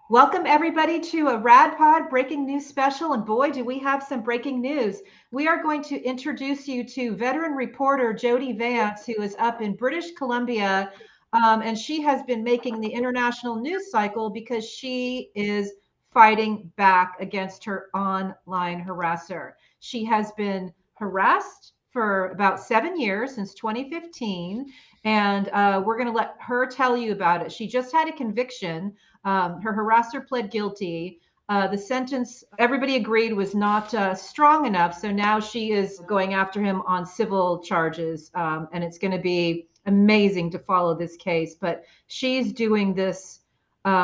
Welcome everybody to a RadPod breaking news special, and boy, do we have some breaking news. We are going to introduce you to veteran reporter Jody Vance, who is up in British Columbia, and she has been making the international news cycle because she is fighting back against her online harasser. She has been harassed for about 7 years, since 2015, and we're going to let her tell you about it. She just had a conviction. Her harasser pled guilty. The sentence, everybody agreed, was not strong enough. So now she is going after him on civil charges. And it's going to be amazing to follow this case. But she's doing this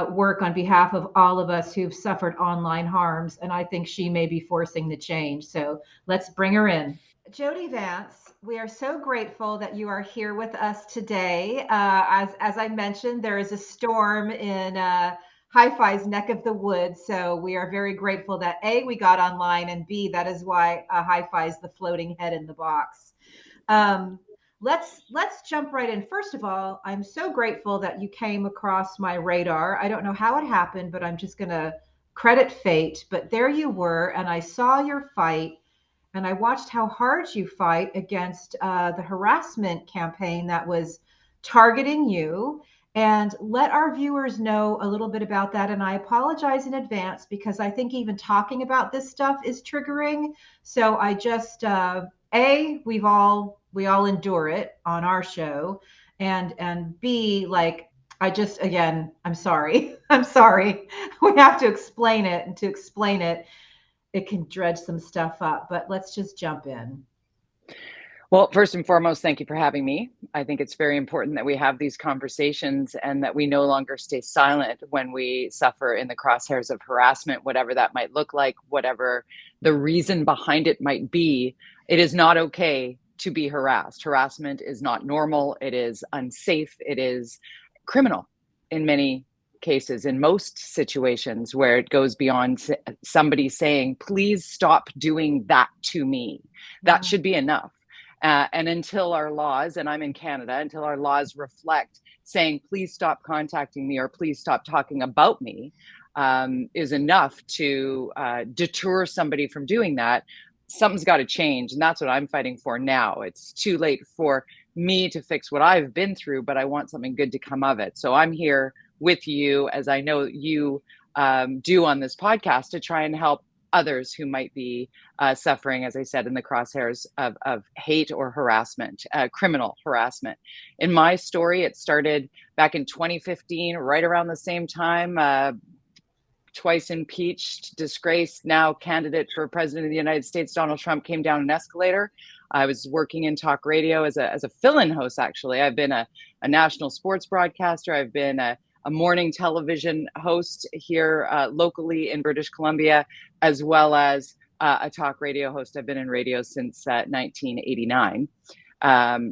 work on behalf of all of us who've suffered online harms. And I think she may be forcing the change. So let's bring her in. Jody Vance, we are so grateful that you are here with us today. As I mentioned, there is a storm in Hi-Fi's neck of the woods, so we are very grateful that A, we got online, and B, that is why Hi-Fi is the floating head in the box. Let's jump right in. First of all, I'm so grateful that you came across my radar. I don't know how it happened, but I'm just going to credit fate. But there you were, and I saw your fight. And I watched how hard you fight against the harassment campaign that was targeting you. And let our viewers know a little bit about that. And I apologize in advance because I think even talking about this stuff is triggering. So I just, we all endure it on our show. And B, like, again, I'm sorry. I'm sorry. We have to explain it. And to explain it, it can dredge some stuff up, but let's just jump in. Well, first and foremost, thank you for having me. I think it's very important that we have these conversations and that we no longer stay silent when we suffer in the crosshairs of harassment, whatever that might look like, whatever the reason behind it might be. It is not okay to be harassed. Harassment is not normal. It is unsafe. It is criminal in many cases, in most situations where it goes beyond somebody saying, please stop doing that to me. That should be enough. And until our laws, and I'm in Canada, until our laws reflect saying, please stop contacting me or please stop talking about me, is enough to deter somebody from doing that, something's got to change. And that's what I'm fighting for now. It's too late for me to fix what I've been through, but I want something good to come of it. So I'm here with you, as I know you do on this podcast, to try and help others who might be suffering, as I said, in the crosshairs of hate or harassment, criminal harassment. In my story, it started back in 2015, right around the same time. Twice impeached, disgraced, now candidate for president of the United States, Donald Trump, came down an escalator. I was working in talk radio as a fill-in host, actually. I've been a national sports broadcaster. I've been a morning television host here locally in British Columbia, as well as a talk radio host. I've been in radio since 1989.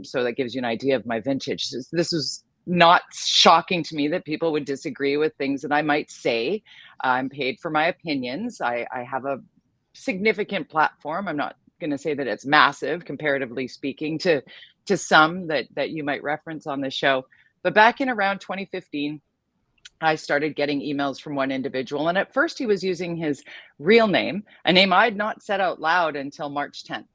So that gives you an idea of my vintage. This was not shocking to me that people would disagree with things that I might say. I'm paid for my opinions. I have a significant platform. I'm not going to say that it's massive, comparatively speaking, to some that you might reference on this show. But back in around 2015, I started getting emails from one individual. And at first he was using his real name, a name I'd not said out loud until March 10th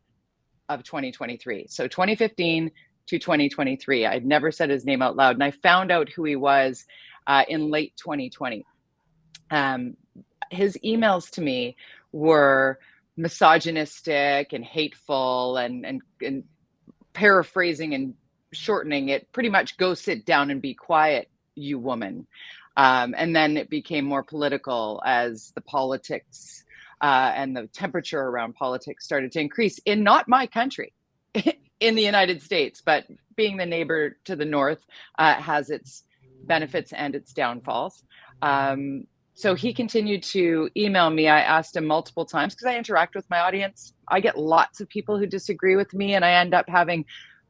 of 2023. So 2015 to 2023, I'd never said his name out loud. And I found out who he was in late 2020. His emails to me were misogynistic and hateful and paraphrasing and shortening it, pretty much, go sit down and be quiet, you woman. And then it became more political as the politics and the temperature around politics started to increase in not my country, in the United States, but being the neighbor to the north has its benefits and its downfalls. So he continued to email me. I asked him multiple times because I interact with my audience. I get lots of people who disagree with me, and I end up having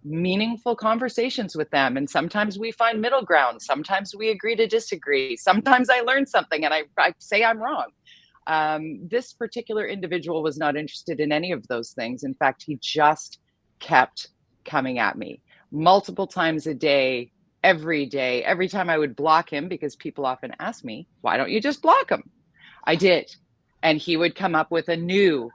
meaningful conversations with them. And sometimes we find middle ground. Sometimes we agree to disagree. Sometimes I learn something and I say I'm wrong. This particular individual was not interested in any of those things. In fact, he just kept coming at me multiple times a day, every day, every time I would block him, because people often ask me, why don't you just block him? I did. And he would come up with a new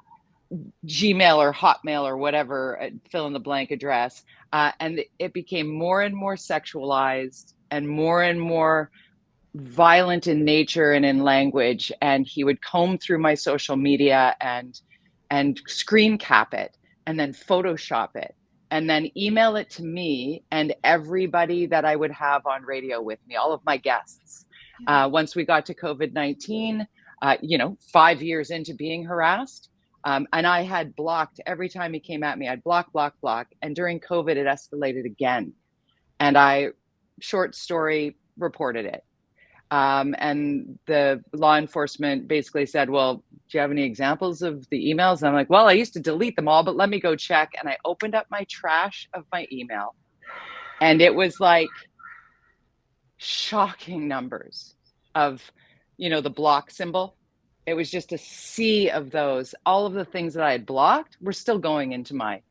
Gmail or Hotmail or whatever, fill in the blank address. And it became more and more sexualized and more violent in nature and in language. And he would comb through my social media and screen cap it and then Photoshop it and then email it to me and everybody that I would have on radio with me, all of my guests. Once we got to COVID-19, 5 years into being harassed, and I had blocked every time he came at me, I'd block. And during COVID, it escalated again. And I, short story, reported it. And the law enforcement basically said, well, do you have any examples of the emails? And I'm like, well, I used to delete them all, but let me go check. And I opened up my trash of my email. And it was like shocking numbers of, the block symbol. It was just a sea of those. All of the things that I had blocked were still going into my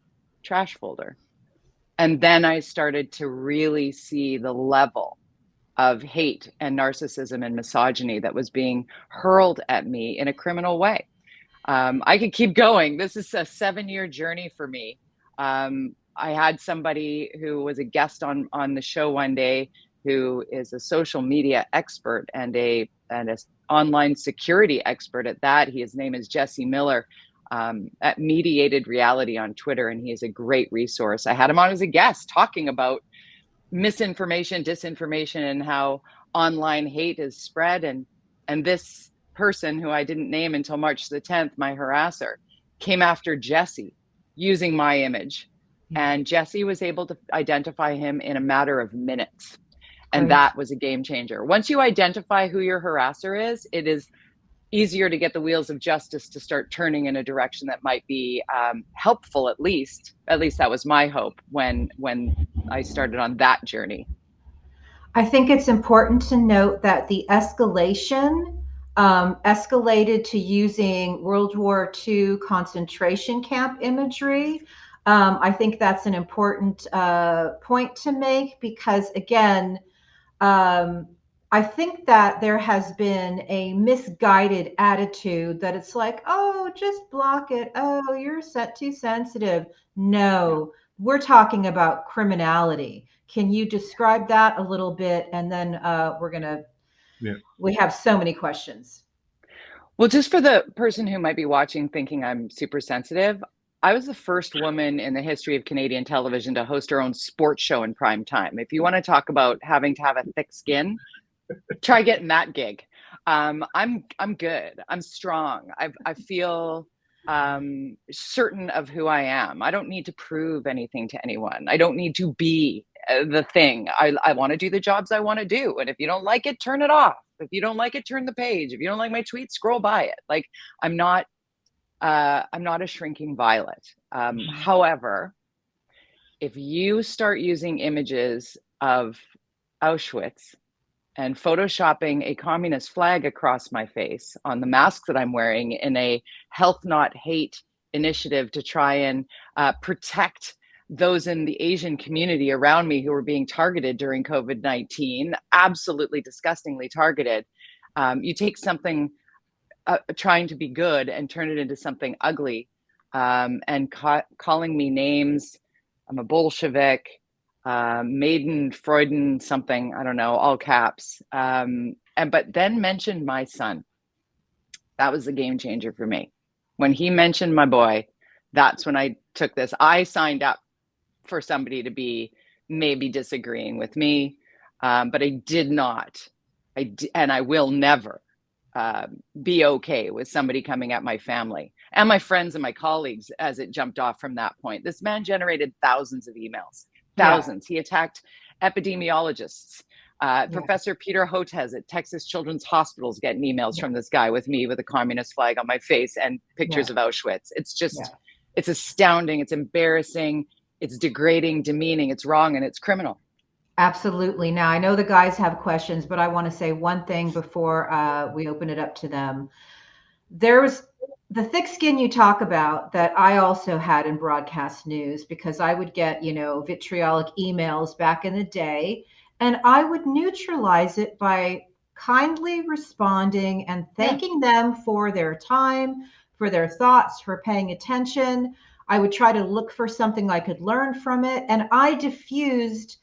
trash folder. And then I started to really see the level of hate and narcissism and misogyny that was being hurled at me in a criminal way. I could keep going. This is a 7-year journey for me. I had somebody who was a guest on the show one day who is a social media expert and a online security expert at that. His name is Jesse Miller, at Mediated Reality on Twitter, and he is a great resource. I had him on as a guest talking about misinformation, disinformation, and how online hate is spread. And this person, who I didn't name until March the 10th, my harasser, came after Jesse using my image. And Jesse was able to identify him in a matter of minutes. And that was a game changer. Once you identify who your harasser is, it is easier to get the wheels of justice to start turning in a direction that might be helpful. At least that was my hope when I started on that journey. I think it's important to note that the escalation escalated to using World War II concentration camp imagery. I think that's an important point to make because, again, I think that there has been a misguided attitude that it's like, oh, just block it. Oh, you're too sensitive. No, we're talking about criminality. Can you describe that a little bit? And then we have so many questions. Well, just for the person who might be watching thinking I'm super sensitive, I was the first woman in the history of Canadian television to host her own sports show in prime time. If you want to talk about having to have a thick skin, try getting that gig. I'm good. I'm strong. I feel certain of who I am. I don't need to prove anything to anyone. I don't need to be the thing. I want to do the jobs I want to do. And if you don't like it, turn it off. If you don't like it, turn the page. If you don't like my tweet, scroll by it. Like I'm not a shrinking violet. However, if you start using images of Auschwitz and photoshopping a communist flag across my face on the mask that I'm wearing in a health not hate initiative to try and protect those in the Asian community around me who were being targeted during COVID-19, absolutely disgustingly targeted. You take something trying to be good and turn it into something ugly, and calling me names. I'm a Bolshevik, Maiden, Freuden, something, I don't know, all caps. But then mentioned my son. That was the game changer for me. When he mentioned my boy, that's when I took this. I signed up for somebody to be maybe disagreeing with me, but I did not. And I will never be okay with somebody coming at my family and my friends and my colleagues as it jumped off from that point. This man generated thousands of emails, thousands. Yeah. He attacked epidemiologists. Professor Peter Hotez at Texas Children's Hospitals getting emails from this guy with me with a communist flag on my face and pictures of Auschwitz. It's just, it's astounding. It's embarrassing. It's degrading, demeaning. It's wrong, and it's criminal. Absolutely. Now, I know the guys have questions, but I want to say one thing before we open it up to them. There was the thick skin you talk about that I also had in broadcast news, because I would get, vitriolic emails back in the day, and I would neutralize it by kindly responding and Yeah. thanking them for their time, for their thoughts, for paying attention. I would try to look for something I could learn from it. And I diffused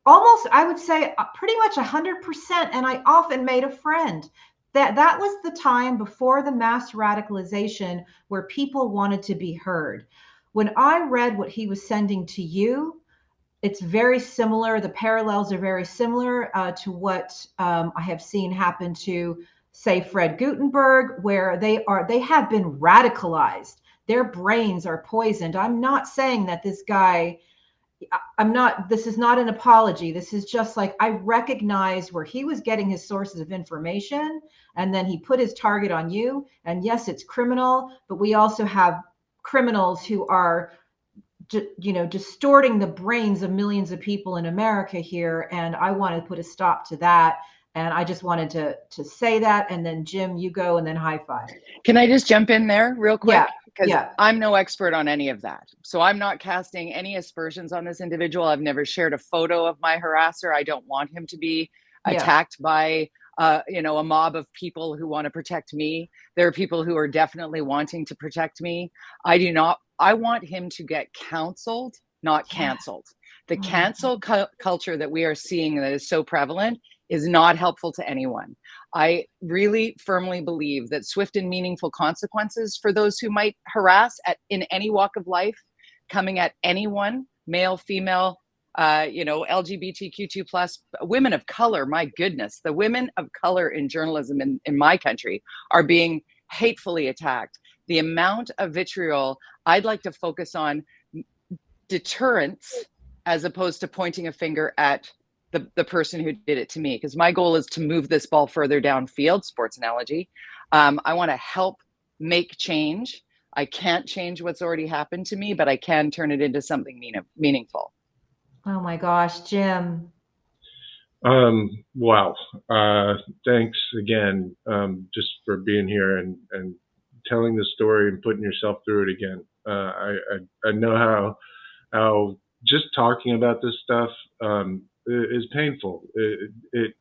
almost, I would say, pretty much 100%, and I often made a friend. That was the time before the mass radicalization where people wanted to be heard. When I read what he was sending to you, it's very similar. The parallels are very similar to what I have seen happen to, say, Fred Gutenberg, where they have been radicalized. Their brains are poisoned. I'm not saying that this guy, I'm not, this is not an apology. This is just like, I recognize where he was getting his sources of information, and then he put his target on you. And yes, it's criminal, but we also have criminals who are, distorting the brains of millions of people in America here. And I want to put a stop to that. And I just wanted to say that. And then Jim, you go, and then high five. Can I just jump in there real quick? Yeah. Because Yeah. I'm no expert on any of that. So I'm not casting any aspersions on this individual. I've never shared a photo of my harasser. I don't want him to be attacked by a mob of people who want to protect me. There are people who are definitely wanting to protect me. I want him to get counseled, not canceled. The cancel culture that we are seeing that is so prevalent is not helpful to anyone. I really firmly believe that swift and meaningful consequences for those who might harass in any walk of life, coming at anyone, male, female, LGBTQ2 plus, women of color. My goodness, the women of color in journalism in my country are being hatefully attacked. The amount of vitriol, I'd like to focus on deterrence as opposed to pointing a finger at the person who did it to me, because my goal is to move this ball further downfield, sports analogy. I want to help make change. I can't change what's already happened to me, but I can turn it into something meaningful. Oh my gosh, Jim. Wow. Thanks again, just for being here and telling the story and putting yourself through it again. I know how just talking about this stuff is painful. It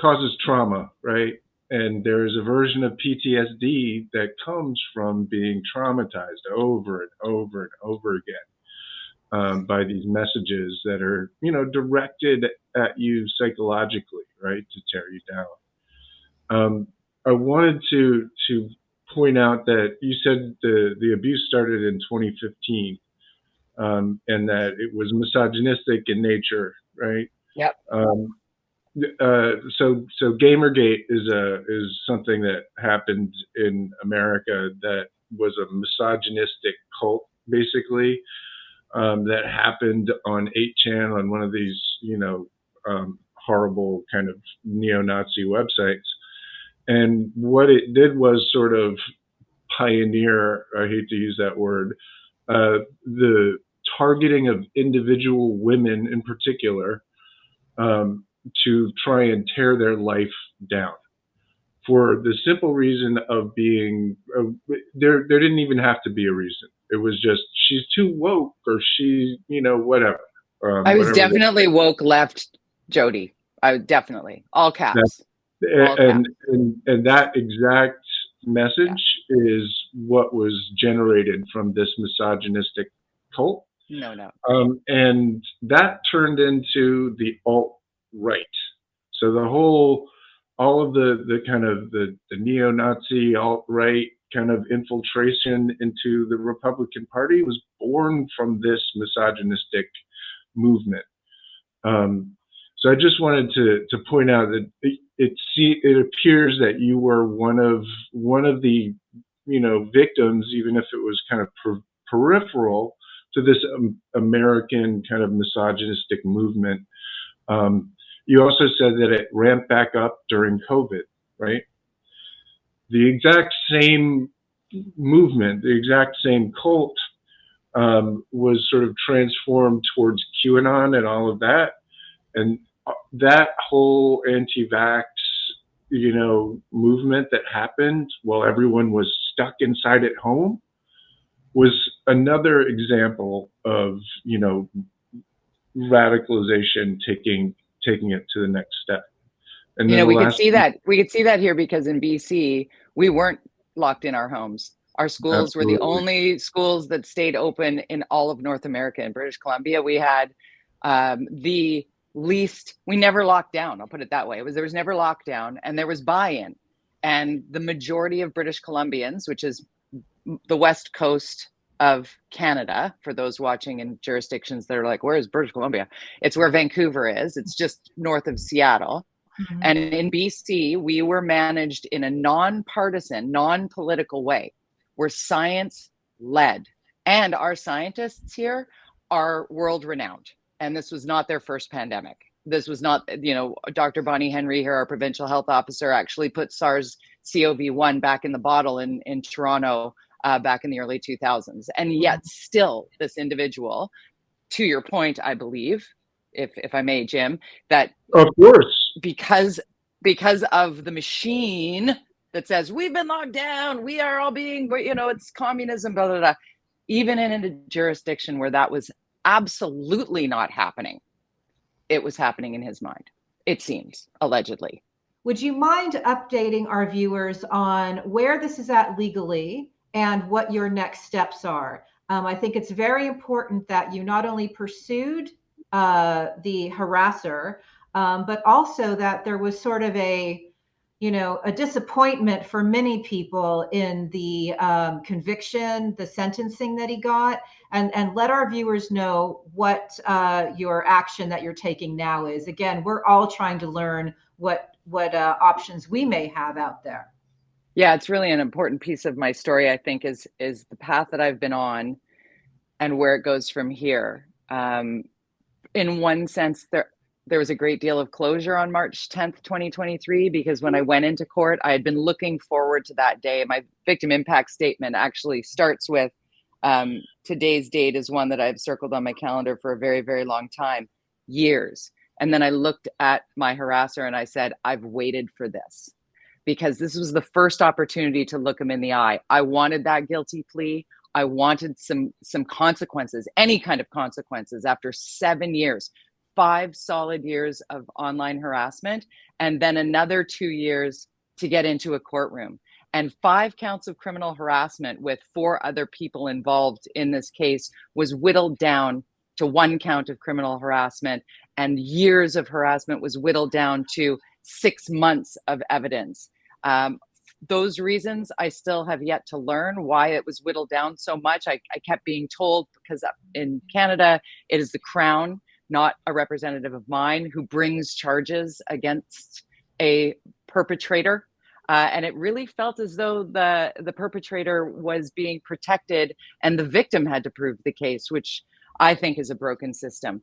causes trauma, right? And there's a version of PTSD that comes from being traumatized over and over and over again by these messages that are, directed at you psychologically, right, to tear you down. I wanted to point out that you said the abuse started in 2015. And that it was misogynistic in nature, right? Yep. So Gamergate is something that happened in America that was a misogynistic cult, basically, that happened on 8chan, on one of these, horrible kind of neo-Nazi websites. And what it did was sort of pioneer, I hate to use that word, the targeting of individual women in particular, to try and tear their life down for the simple reason of being, there didn't even have to be a reason. It was just, she's too woke, or she, whatever. I was definitely woke left, Jody. I was definitely, all caps. And that exact message is what was generated from this misogynistic cult. No. And that turned into the alt-right. So all of the kind of the neo-Nazi alt-right kind of infiltration into the Republican Party was born from this misogynistic movement. So I just wanted to point out that it appears that you were one of the victims, even if it was kind of peripheral to this American kind of misogynistic movement. You also said that it ramped back up during COVID, right? The exact same movement, the exact same cult, was sort of transformed towards QAnon and all of that. And that whole anti-vax, movement that happened while everyone was stuck inside at home was another example of, you know, radicalization taking it to the next step. And You then know, the we could last see that. We could see that here because in BC, we weren't locked in our homes. Our schools were the absolutely. only schools that stayed open in all of North America. In British Columbia, we had the least, we never locked down. I'll put it that way. There was never lockdown, and there was buy-in. And the majority of British Columbians, which is the west coast of Canada, for those watching in jurisdictions that are like, where is British Columbia? It's where Vancouver is. It's just north of Seattle. Mhm. And in BC, we were managed in a non-partisan, non-political way. We're science led. And our scientists here are world renowned. And this was not their first pandemic. This was not, you know, Dr. Bonnie Henry here, our provincial health officer, actually put SARS-CoV-1 back in the bottle in Toronto back in the early 2000s. And yet still this individual, to your point, I believe, if I may, Jim, that Of course. because of the machine that says we've been locked down, we are all being, you know, it's communism, blah, blah, blah. Even in a jurisdiction where that was absolutely not happening, it was happening in his mind, it seems, allegedly. Would you mind updating our viewers on where this is at legally and what your next steps are? I think it's very important that you not only pursued the harasser, but also that there was sort of a, you know, a disappointment for many people in the conviction, the sentencing that he got, and let our viewers know what your action that you're taking now is. Again, we're all trying to learn what options we may have out there. Yeah, it's really an important piece of my story, I think, is the path that I've been on and where it goes from here. In one sense, there was a great deal of closure on March 10th, 2023, because when I went into court, I had been looking forward to that day. My victim impact statement actually starts with today's date is one that I've circled on my calendar for a very, very long time, years. And then I looked at my harasser and I said, I've waited for this because this was the first opportunity to look him in the eye. I wanted that guilty plea. I wanted some consequences, any kind of consequences after 7 years, 5 solid years of online harassment, and then another 2 years to get into a courtroom. And 5 counts of criminal harassment with 4 other people involved in this case was whittled down to 1 count of criminal harassment, and years of harassment was whittled down to 6 months of evidence. Those reasons I still have yet to learn why it was whittled down so much. I kept being told because in Canada, it is the Crown, not a representative of mine, who brings charges against a perpetrator. And it really felt as though the perpetrator was being protected and the victim had to prove the case, which I think is a broken system.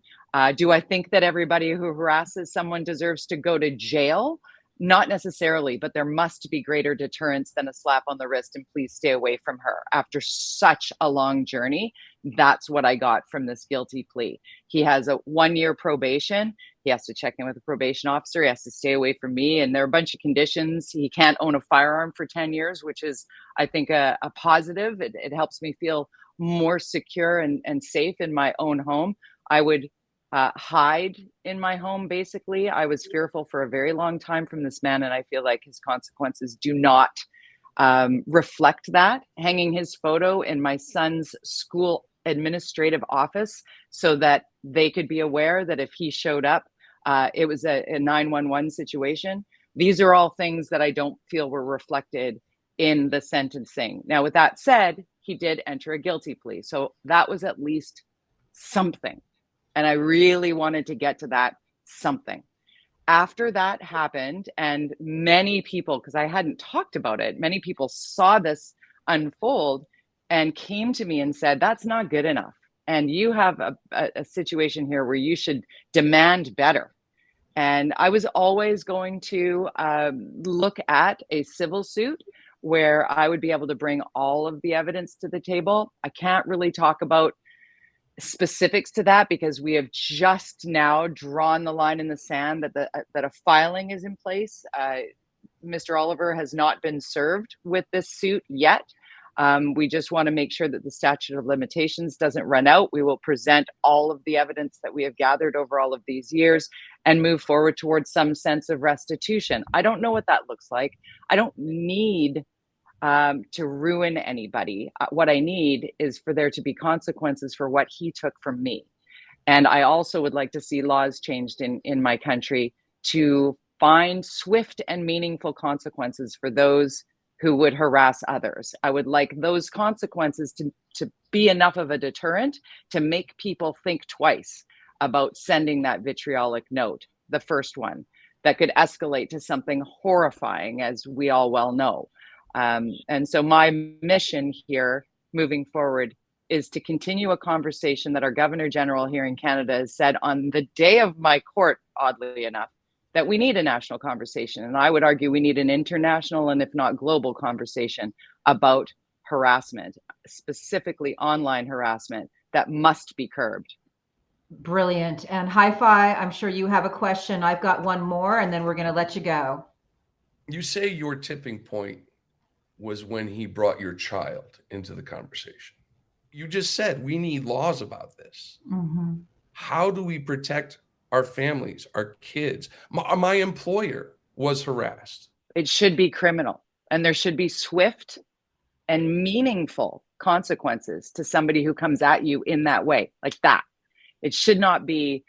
Do I think that everybody who harasses someone deserves to go to jail? Not necessarily, but there must be greater deterrence than a slap on the wrist and please stay away from her. After such a long journey, that's what I got from this guilty plea. He has a 1-year probation. He has to check in with a probation officer. He has to stay away from me. And there are a bunch of conditions. He can't own a firearm for 10 years, which is, I think, a positive. It helps me feel more secure and safe in my own home. I would hide in my home, basically. I was fearful for a very long time from this man, and I feel like his consequences do not reflect that. Hanging his photo in my son's school administrative office so that they could be aware that if he showed up, it was a 911 situation. These are all things that I don't feel were reflected in the sentencing. Now, with that said, he did enter a guilty plea. So that was at least something. And I really wanted to get to that something. After that happened, and many people, because I hadn't talked about it, many people saw this unfold and came to me and said, that's not good enough. And you have a situation here where you should demand better. And I was always going to look at a civil suit where I would be able to bring all of the evidence to the table. I can't really talk about specifics to that because we have just now drawn the line in the sand that a filing is in place. Mr. Oliver has not been served with this suit yet. We just want to make sure that the statute of limitations doesn't run out. We will present all of the evidence that we have gathered over all of these years and move forward towards some sense of restitution. I don't know what that looks like. I don't need to ruin anybody. What I need is for there to be consequences for what he took from me. And I also would like to see laws changed in my country to find swift and meaningful consequences for those who would harass others. I would like those consequences to be enough of a deterrent to make people think twice about sending that vitriolic note, the first one, that could escalate to something horrifying, as we all well know. And so my mission here moving forward is to continue a conversation that our Governor General here in Canada has said on the day of my court, oddly enough, that we need a national conversation. And I would argue we need an international and if not global conversation about harassment, specifically online harassment, that must be curbed. Brilliant. And Hi-Fi, I'm sure you have a question. I've got one more, and then we're going to let you go. You say your tipping point was when he brought your child into the conversation. You just said we need laws about this. Mm-hmm. How do we protect our families, our kids? My employer was harassed. It should be criminal, and there should be swift and meaningful consequences to somebody who comes at you in that way, like that. It should not be,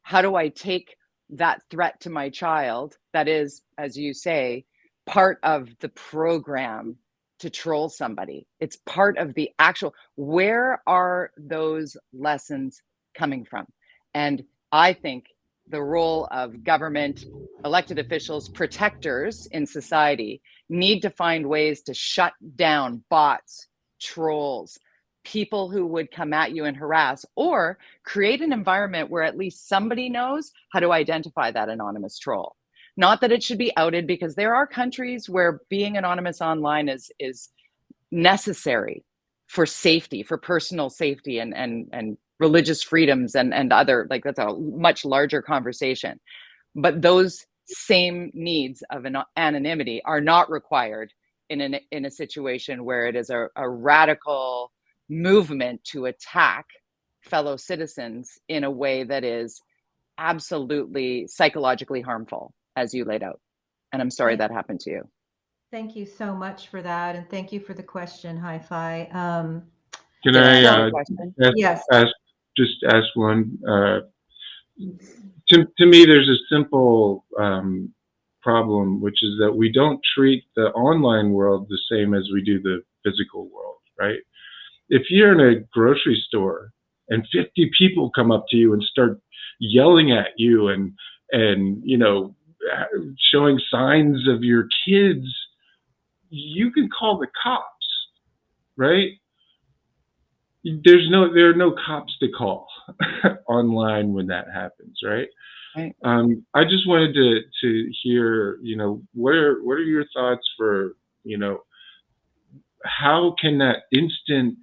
how do I take that threat to my child that is, as you say, part of the program to troll somebody. It's part of the actual, where are those lessons coming from? And I think the role of government, elected officials, protectors in society need to find ways to shut down bots, trolls, people who would come at you and harass, or create an environment where at least somebody knows how to identify that anonymous troll. Not that it should be outed, because there are countries where being anonymous online is necessary for safety, for personal safety and religious freedoms and other, like, that's a much larger conversation. But those same needs of anonymity are not required in a situation where it is a radical movement to attack fellow citizens in a way that is absolutely psychologically harmful, as you laid out. And I'm sorry that happened to you. Thank you so much for that. And thank you for the question, Hi-Fi. Can I yes. just ask one? To me, there's a simple problem, which is that we don't treat the online world the same as we do the physical world, right? If you're in a grocery store and 50 people come up to you and start yelling at you and you know, showing signs of your kids, you can call the cops, right? There are no cops to call online when that happens, right? Right. I just wanted to hear, you know, what are your thoughts for, you know, how can that instant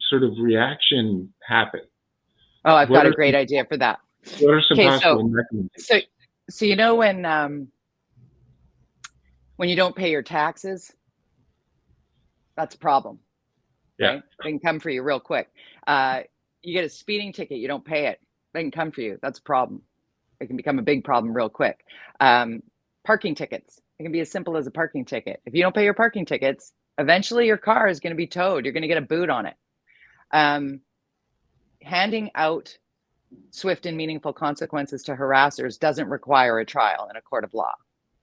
sort of reaction happen? Oh, I've got a great idea for that. What are some possible mechanisms? So you know when you don't pay your taxes, that's a problem. Yeah. Right? They can come for you real quick. You get a speeding ticket, you don't pay it, they can come for you. That's a problem. It can become a big problem real quick. Parking tickets. It can be as simple as a parking ticket. If you don't pay your parking tickets, eventually your car is going to be towed. You're going to get a boot on it. Handing out swift and meaningful consequences to harassers doesn't require a trial in a court of law,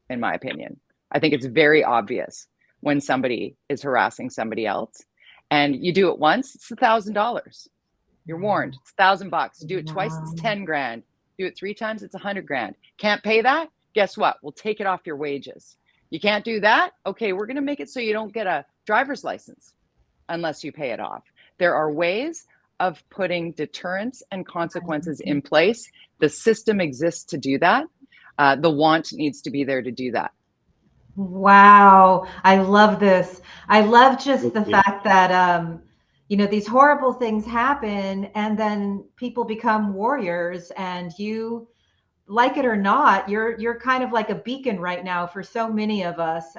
in my opinion. I think it's very obvious when somebody is harassing somebody else. And you do it once, it's $1,000. You're warned, it's $1,000. Do it twice, it's 10 grand. Do it 3 times, it's 100 grand. Can't pay that? Guess what? We'll take it off your wages. You can't do that? Okay, we're gonna make it so you don't get a driver's license unless you pay it off. There are ways of putting deterrence and consequences in place. The system exists to do that. The want needs to be there to do that. Wow. I love this. I love just the fact that, you know, these horrible things happen and then people become warriors, and you, like it or not, you're kind of like a beacon right now for so many of us,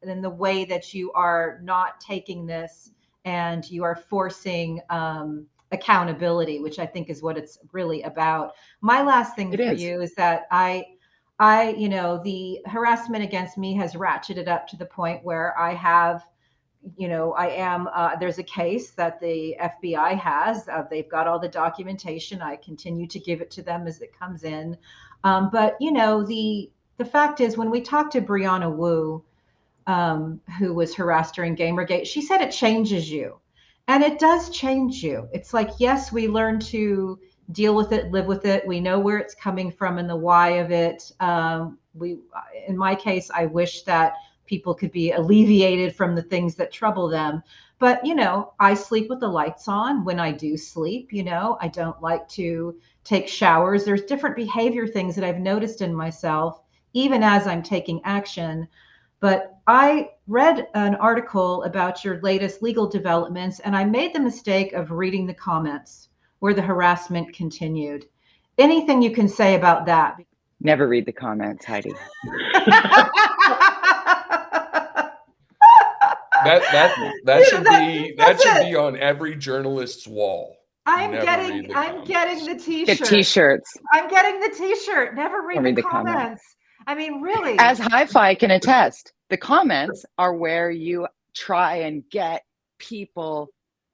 in the way that you are not taking this and you are forcing accountability, which I think is what it's really about. My last thing for you is that you know, the harassment against me has ratcheted up to the point where I have, you know, there's a case that the FBI has. They've got all the documentation. I continue to give it to them as it comes in. But, you know, the fact is, when we talked to Brianna Wu, who was harassed during Gamergate, she said it changes you. And it does change you. It's like, yes, we learn to deal with it, live with it. We know where it's coming from and the why of it. In my case, I wish that people could be alleviated from the things that trouble them. But, you know, I sleep with the lights on when I do sleep. You know, I don't like to take showers. There's different behavior things that I've noticed in myself, even as I'm taking action. But I read an article about your latest legal developments, and I made the mistake of reading the comments where the harassment continued. Anything you can say about that? Never read the comments, Heidi. that should be on every journalist's wall. I'm getting the t-shirt. Get t-shirts. I'm getting the t-shirt. Never read the comments. I mean, really. As Hi-Fi can attest, the comments are where you try and get people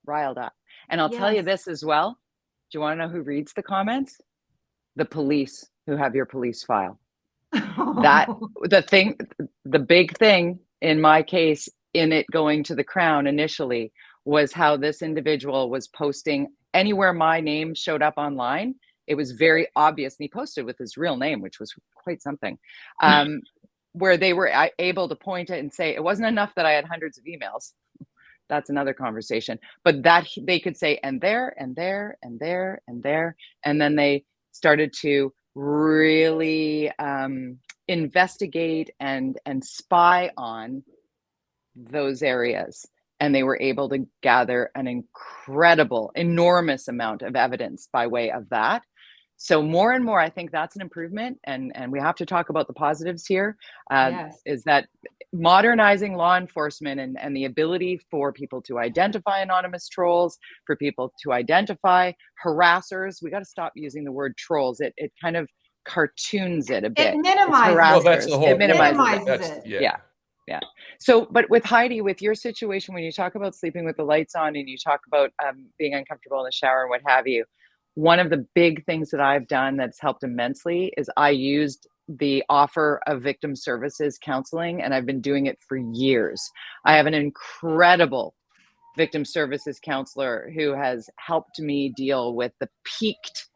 riled up. And I'll tell you this as well. Do you want to know who reads the comments? The police who have your police file. The big thing in my case, in it going to the Crown initially, was how this individual was posting anywhere my name showed up online. It was very obvious, and he posted with his real name, which was quite something, where they were able to point it and say, it wasn't enough that I had hundreds of emails. That's another conversation. But that they could say, and there, and there, and there, and there. And then they started to really investigate and spy on those areas. And they were able to gather an enormous amount of evidence by way of that. So more and more, I think that's an improvement. And we have to talk about the positives here, is that modernizing law enforcement and the ability for people to identify anonymous trolls, for people to identify harassers. We got to stop using the word trolls. It kind of cartoons it a bit. It minimizes well, that's the whole it. Minimizes it. Yeah. So, but with Heidi, with your situation, when you talk about sleeping with the lights on and you talk about being uncomfortable in the shower and what have you, one of the big things that I've done that's helped immensely is I used the offer of victim services counseling, and I've been doing it for years. I have an incredible victim services counselor who has helped me deal with the peaked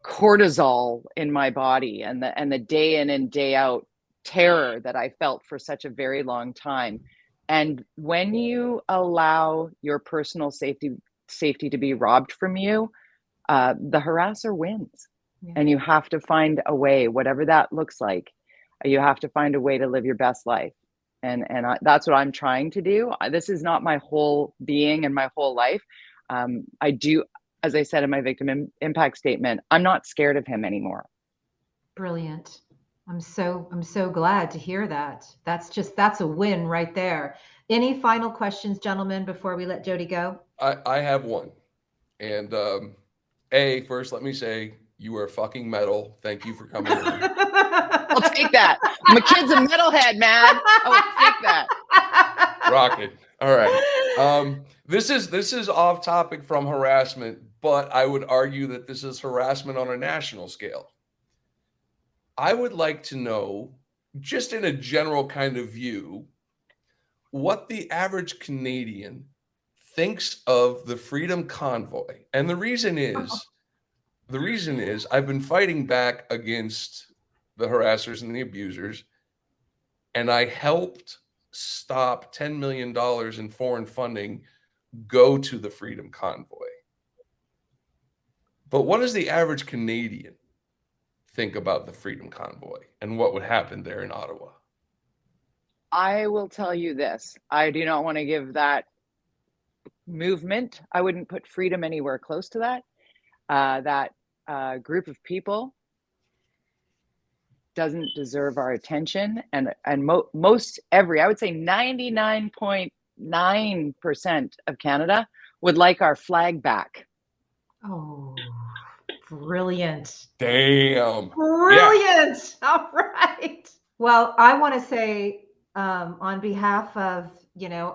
cortisol in my body and the day in and day out terror that I felt for such a very long time. And when you allow your personal safety to be robbed from you, the harasser wins. And you have to find a way, whatever that looks like, you have to find a way to live your best life. And that's what I'm trying to do. This is not my whole being and my whole life. I do, as I said in my victim impact statement, I'm not scared of him anymore. Brilliant. I'm so glad to hear that. That's a win right there. Any final questions, gentlemen, before we let Jody go? I have one. And first, let me say, you are fucking metal. Thank you for coming in. I'll take that. My kid's a metalhead, man. I'll take that. Rocket. All right. This is off topic from harassment, but I would argue that this is harassment on a national scale. I would like to know, just in a general kind of view, what the average Canadian thinks of the Freedom Convoy. And the reason is I've been fighting back against the harassers and the abusers, and I helped stop $10 million in foreign funding go to the Freedom Convoy. But what does the average Canadian think about the Freedom Convoy and what would happen there in Ottawa? I will tell you this. I do not want to give that movement. I wouldn't put freedom anywhere close to that. That group of people doesn't deserve our attention. And I would say 99.9% 9% of Canada would like our flag back. Oh, brilliant. Damn. Brilliant. Yeah. All right. Well, I want to say on behalf of,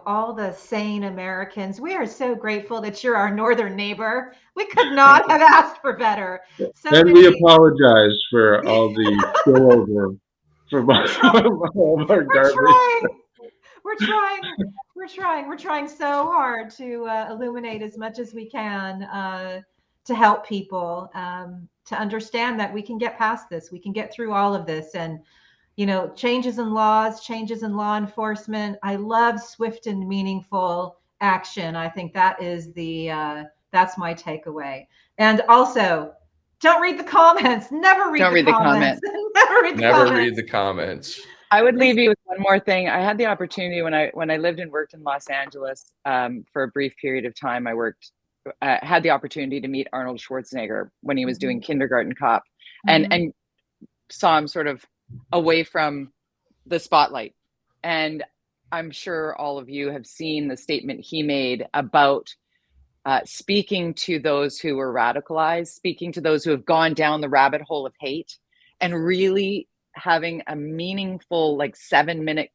all the sane Americans, we are so grateful that you're our northern neighbor. We could not have asked for better. And we apologize for all the spillover from all of our garbage. We're trying so hard to illuminate as much as we can to help people to understand that we can get past this. We can get through all of this. And changes in laws, changes in law enforcement. I love swift and meaningful action. I think that is that's my takeaway. And also, don't read the comments. Never read the comments. Never read the comments. I would leave you with one more thing. I had the opportunity when I lived and worked in Los Angeles for a brief period of time. I had the opportunity to meet Arnold Schwarzenegger when he was doing Kindergarten Cop, and saw him sort of away from the spotlight. And I'm sure all of you have seen the statement he made about speaking to those who were radicalized, speaking to those who have gone down the rabbit hole of hate, and really having a meaningful 7-minute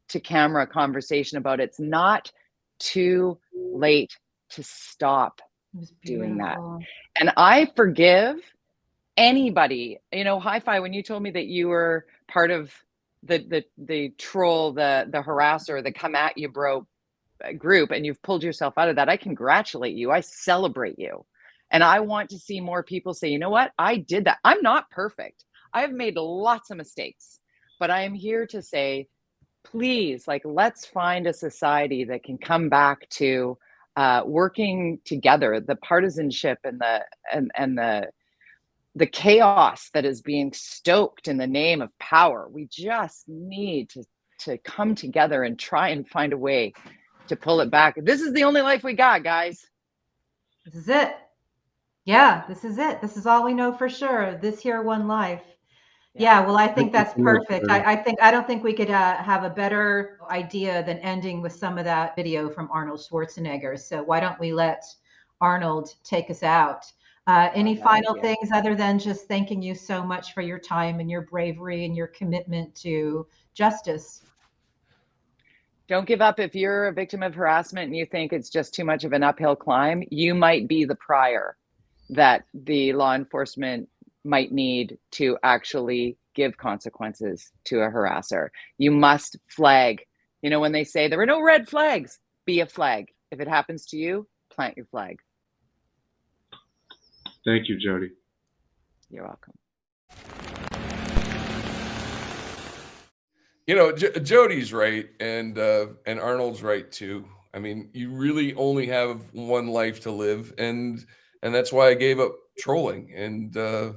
to camera conversation about it's not too late to stop doing that. And I forgive anybody, Hi-Fi, when you told me that you were part of the troll, the harasser, the come at you bro group, and you've pulled yourself out of that, I congratulate you. I celebrate you. And I want to see more people say, you know what? I did that. I'm not perfect. I've made lots of mistakes, but I am here to say, please, let's find a society that can come back to working together. The partisanship and the chaos that is being stoked in the name of power. We just need to come together and try and find a way to pull it back. This is the only life we got, guys. This is it. Yeah, this is it. This is all we know for sure. This here one life. Yeah, well, I think that's perfect. I don't think we could have a better idea than ending with some of that video from Arnold Schwarzenegger. So why don't we let Arnold take us out? Any final things other than just thanking you so much for your time and your bravery and your commitment to justice? Don't give up. If you're a victim of harassment and you think it's just too much of an uphill climb, you might be the prior that the law enforcement might need to actually give consequences to a harasser. You must flag. When they say there are no red flags, be a flag. If it happens to you, plant your flag. Thank you, Jody. You're welcome. Jody's right, and Arnold's right too. I mean, you really only have one life to live, and that's why I gave up trolling. And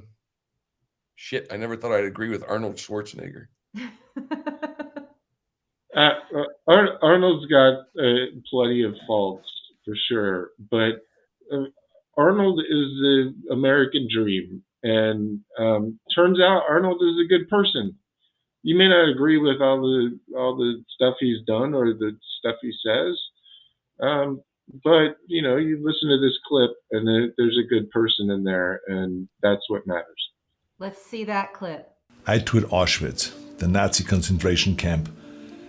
shit, I never thought I'd agree with Arnold Schwarzenegger. Arnold's got plenty of faults for sure, but Arnold is the American dream, and turns out Arnold is a good person. You may not agree with all the stuff he's done or the stuff he says, but you listen to this clip, and there's a good person in there, and that's what matters. Let's see that clip. I toured Auschwitz, the Nazi concentration camp,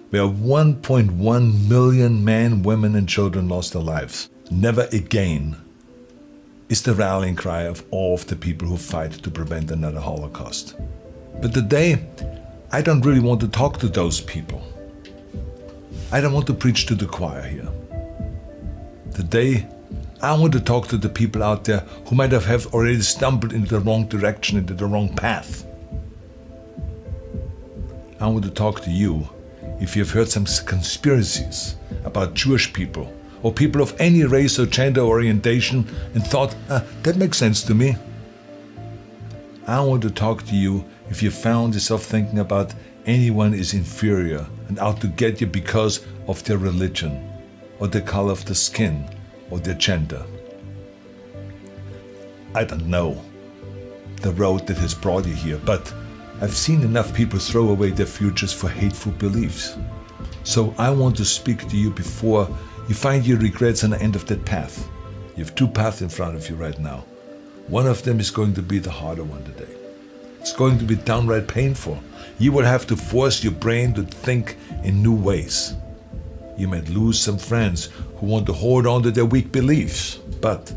where 1.1 million men, women, and children lost their lives. Never again is the rallying cry of all of the people who fight to prevent another Holocaust. But today, I don't really want to talk to those people. I don't want to preach to the choir here. Today, I want to talk to the people out there who might have already stumbled into the wrong direction, into the wrong path. I want to talk to you if you've heard some conspiracies about Jewish people or people of any race or gender orientation and thought, that makes sense to me. I want to talk to you if you found yourself thinking about anyone is inferior and out to get you because of their religion or the color of the skin or their gender. I don't know the road that has brought you here, but I've seen enough people throw away their futures for hateful beliefs. So I want to speak to you before you find your regrets on the end of that path. You have two paths in front of you right now. One of them is going to be the harder one today. It's going to be downright painful. You will have to force your brain to think in new ways. You might lose some friends who want to hold on to their weak beliefs. But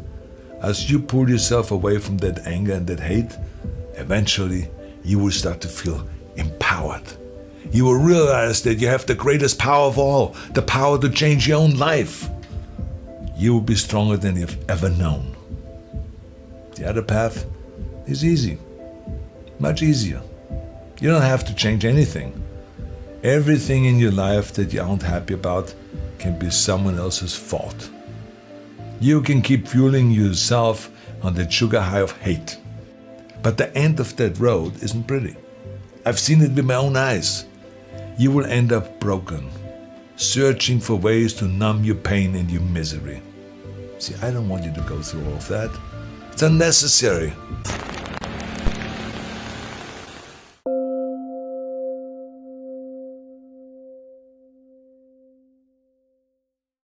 as you pull yourself away from that anger and that hate, eventually you will start to feel empowered. You will realize that you have the greatest power of all, the power to change your own life. You will be stronger than you've ever known. The other path is easy, much easier. You don't have to change anything. Everything in your life that you aren't happy about can be someone else's fault. You can keep fueling yourself on that sugar high of hate. But the end of that road isn't pretty. I've seen it with my own eyes. You will end up broken, searching for ways to numb your pain and your misery. See, I don't want you to go through all of that. It's unnecessary.